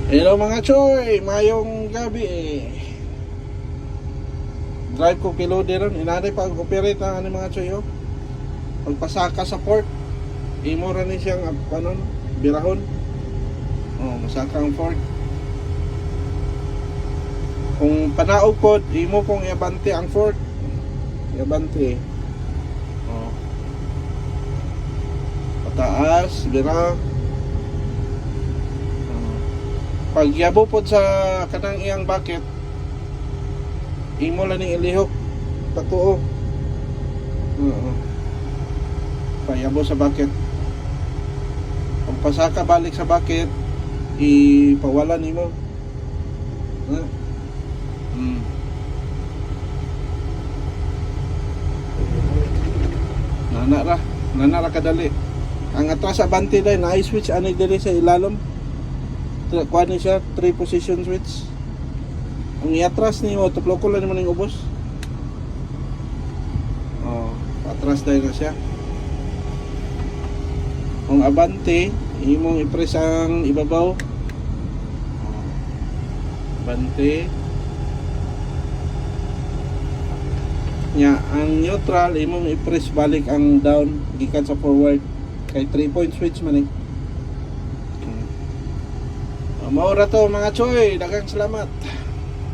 Hello mga choy, mayong gabi Drive ko kilode ron, inanay pag-operate ang mga choy Pagpasaka sa port, imo rin siyang birahon. Masaka ang port. Kung panaog pod, imo kung iabante ang port. Iabante. Pataas, bira. Pag yabo pod sa kanang iyang bucket, imo lang ning ilihok patuo. Payabo sa bucket. Kung pasaka balik sa bucket, ipawalan nimo. Nana ra kadali. Ang atras sa bante dai na switch ani diri sa ilalom. Kuha ni siya 3 position switch. Ang iatras ni mo tuploko lang naman yung ubos. Patras dahil na siya. Kung abante, imong i-press ang ibabaw. Abante. Nya, ang neutral, imong i-press balik ang down gikan sa forward. Kay 3-point switch man Maura to mga choy, daghang salamat.